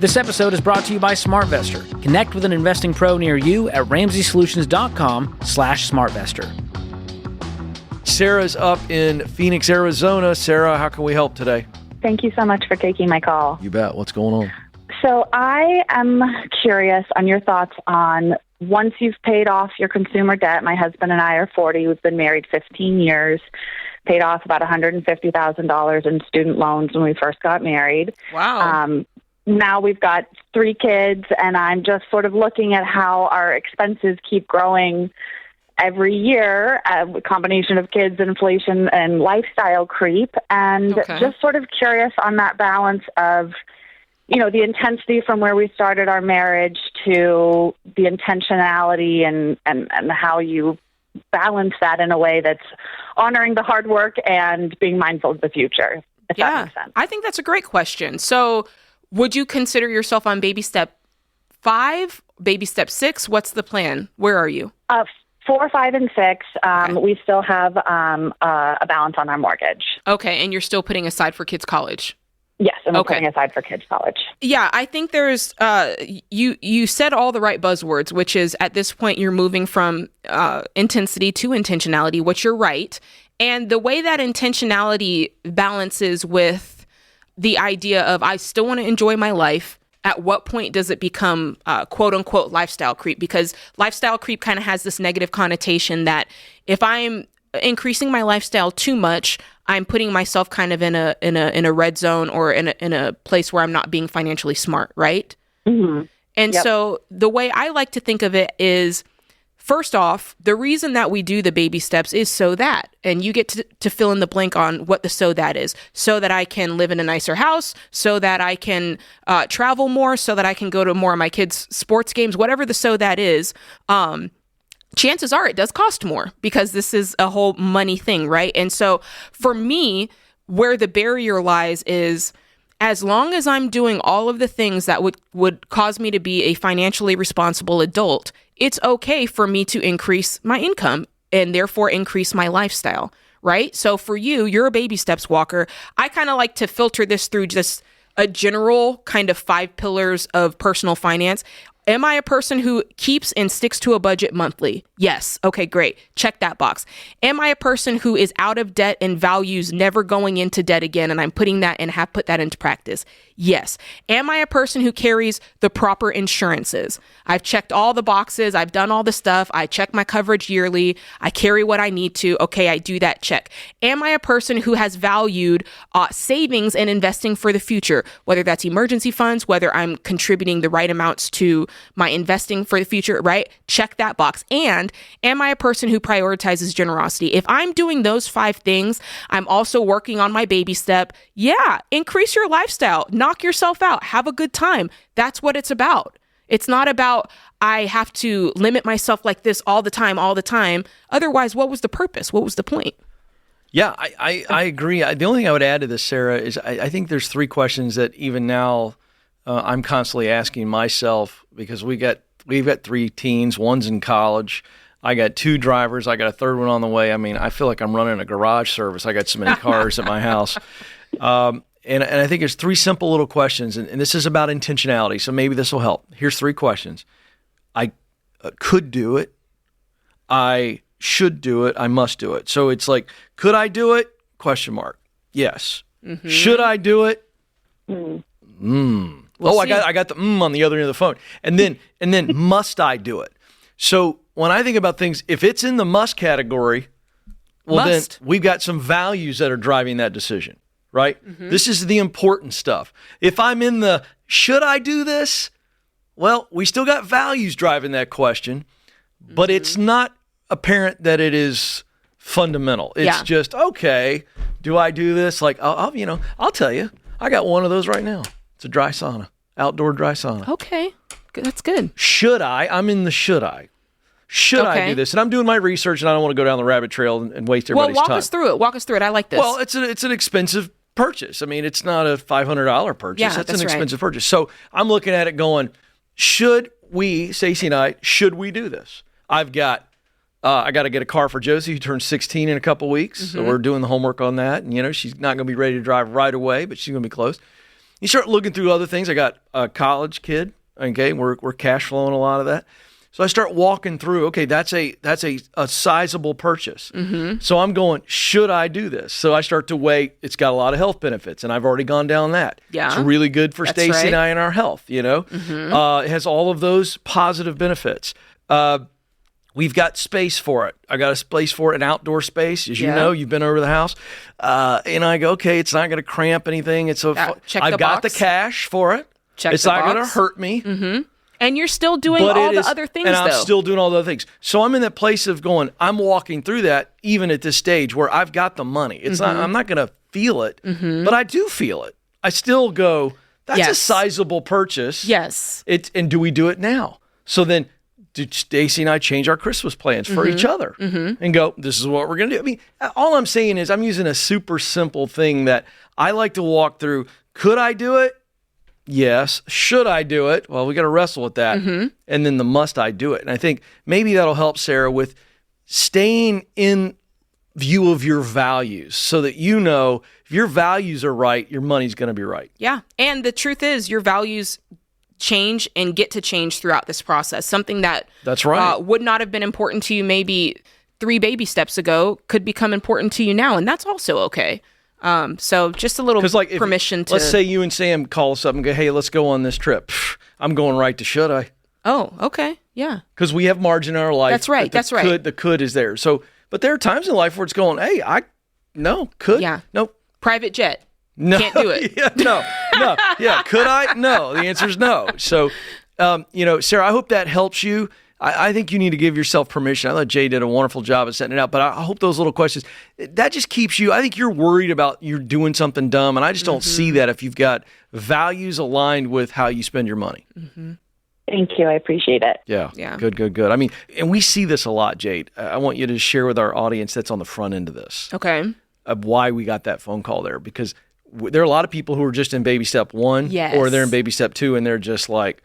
This episode is brought to you by SmartVestor. Connect with an investing pro near you at RamseySolutions.com/SmartVestor. Sarah's up in Phoenix, Arizona. Sarah, how can we help today? Thank you so much for taking my call. You bet. What's going on? So I am curious on your thoughts on once you've paid off your consumer debt. My husband and I are 40. We've been married 15 years, paid off about $150,000 in student loans when we first got married. Wow. Now we've got 3 kids, and I'm just sort of looking at how our expenses keep growing every year, a combination of kids, inflation, and lifestyle creep, and just sort of curious on that balance of, you know, the intensity from where we started our marriage to the intentionality and how you balance that in a way that's honoring the hard work and being mindful of the future, if that makes sense. I think that's a great question. So would you consider yourself on baby step 5, baby step 6? What's the plan? Where are you? 4, 5, and 6, we still have a balance on our mortgage. Okay, and you're still putting aside for kids' college? Yes, and we're putting aside for kids' college. Yeah, I think there's, you said all the right buzzwords, which is at this point you're moving from intensity to intentionality, which you're right. And the way that intentionality balances with the idea of I still want to enjoy my life, at what point does it become quote unquote lifestyle creep? Because lifestyle creep kind of has this negative connotation that if I'm increasing my lifestyle too much, I'm putting myself kind of in a red zone or in a place where I'm not being financially smart, right? Mm-hmm. And so the way I like to think of it is, first off, the reason that we do the baby steps is so that, and you get to fill in the blank on what the so that is, so that I can live in a nicer house, so that I can travel more, so that I can go to more of my kids' sports games, whatever the so that is. Chances are it does cost more because this is a whole money thing, right? And so for me, where the barrier lies is as long as I'm doing all of the things that would cause me to be a financially responsible adult, it's okay for me to increase my income and therefore increase my lifestyle, right? So for you, you're a baby steps walker. I kind of like to filter this through just a general kind of 5 pillars of personal finance. Am I a person who keeps and sticks to a budget monthly? Yes. Okay, great. Check that box. Am I a person who is out of debt and values never going into debt again, and I'm putting that and have put that into practice? Yes. Am I a person who carries the proper insurances? I've checked all the boxes. I've done all the stuff. I check my coverage yearly. I carry what I need to. Okay, I do that. Check. Am I a person who has valued savings and investing for the future, whether that's emergency funds, whether I'm contributing the right amounts to my investing for the future, right? Check that box. And am I a person who prioritizes generosity? If I'm doing those 5 things, I'm also working on my baby step. Yeah, increase your lifestyle. Knock yourself out. Have a good time. That's what it's about. It's not about I have to limit myself like this all the time. Otherwise, what was the purpose? What was the point? Yeah, I agree. The only thing I would add to this, Sarah, is I think there's 3 questions that even now I'm constantly asking myself because we've got 3 teens. One's in college. I got 2 drivers. I got a 3rd one on the way. I mean, I feel like I'm running a garage service. I got so many cars at my house. And I think there's 3 simple little questions, and this is about intentionality, so maybe this will help. Here's 3 questions. I could do it. I should do it. I must do it. So it's like, could I do it? Question mark. Yes. Mm-hmm. Should I do it? Mm. We'll see. I got the on the other end of the phone. And then must I do it? So when I think about things, if it's in the must category, then we've got some values that are driving that decision. Right? Mm-hmm. This is the important stuff. If I'm in the should I do this? Well, we still got values driving that question, but it's not apparent that it is fundamental. It's just, okay, do I do this? Like, I'll tell you, I got one of those right now. It's a dry sauna, outdoor dry sauna. Okay, that's good. Should I? I'm in the should I. Should I do this? And I'm doing my research, and I don't want to go down the rabbit trail and waste everybody's time. Walk us through it. I like this. Well, it's an expensive purchase. I mean, it's not a $500 purchase. Yeah, that's an expensive purchase. So I'm looking at it going, should we, Stacey and I, should we do this? I got to get a car for Josie, who turns 16 in a couple weeks. Mm-hmm. So we're doing the homework on that. And, she's not going to be ready to drive right away, but she's going to be close. you start looking through other things. I got a college kid. Okay, we're cash flowing a lot of that. So I start walking through, okay, that's a sizable purchase. So I'm going, should I do this? So I start to weigh, it's got a lot of health benefits, and I've already gone down that. Yeah. It's really good for That's Stacy right. and I and our health, It has all of those positive benefits. We've got space for it. I got a space for it, an outdoor space. As you know, you've been over the house. And I go, okay, it's not going to cramp anything. I've got the cash for it. It's not going to hurt me. And you're still doing all the other things, and I'm still doing all the other things. So I'm in that place of going, I'm walking through that even at this stage where I've got the money. It's not, I'm not going to feel it, but I do feel it. I still go, that's a sizable purchase. Yes. And do we do it now? So then did Stacy and I change our Christmas plans for each other and go, this is what we're going to do? I mean, all I'm saying is I'm using a super simple thing that I like to walk through. Could I do it? Yes. Should I do it? Well, we got to wrestle with that. And then the must I do it. And I think maybe that'll help Sarah with staying in view of your values so that if your values are right, your money's going to be right. Yeah. And the truth is your values change and get to change throughout this process. Something that That's right. Would not have been important to you maybe 3 baby steps ago could become important to you now. And that's also okay. So just a little permission to... Let's say you and Sam call us up and go, hey, let's go on this trip. I'm going right to should I? Oh, okay. Yeah. Because we have margin in our life. That's right. That's right. The could is there. So, but there are times in life where it's going, hey, could. Yeah. Nope. Private jet. No. Can't do it. No. Yeah. Could I? No. The answer is no. So, Sarah, I hope that helps you. I think you need to give yourself permission. I thought Jay did a wonderful job of setting it out, but I hope those little questions, that just keeps you, I think you're worried about you're doing something dumb, and I just don't see that if you've got values aligned with how you spend your money. Thank you. I appreciate it. Yeah. Good. I mean, and we see this a lot, Jade. I want you to share with our audience that's on the front end of this. Okay. Of why we got that phone call there, because there are a lot of people who are just in baby step 1 or they're in baby step 2 and they're just like,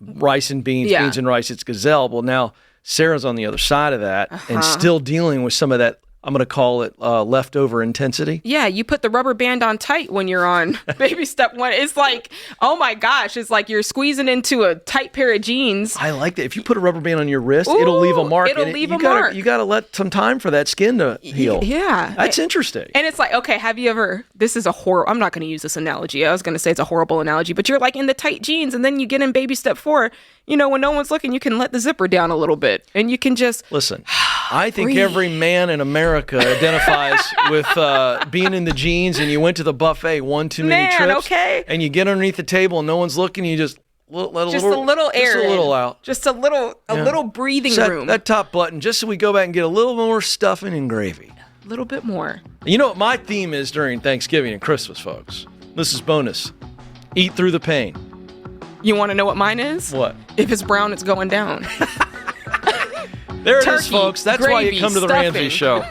rice and beans, beans and rice, it's gazelle. Well, now Sarah's on the other side of that and still dealing with some of that, I'm going to call it leftover intensity. Yeah, you put the rubber band on tight when you're on baby step 1. It's like, oh my gosh, it's like you're squeezing into a tight pair of jeans. I like that. If you put a rubber band on your wrist, it'll leave a mark. You got to let some time for that skin to heal. Yeah. That's interesting. And it's like, okay, have you ever, this is I'm not going to use this analogy. I was going to say it's a horrible analogy, but you're like in the tight jeans and then you get in baby step 4, when no one's looking, you can let the zipper down a little bit and you can just... Listen, I think every man in America identifies with being in the jeans and you went to the buffet one too many trips. Okay. And you get underneath the table and no one's looking, you just let a little air. Just a little out. Just a little breathing room. That top button, just so we go back and get a little more stuffing and gravy. A little bit more. You know what my theme is during Thanksgiving and Christmas, folks? This is bonus. Eat through the pain. You want to know what mine is? What? If it's brown, it's going down. There it Turkey, is, folks. That's why you come to the stuffing. Ramsey Show.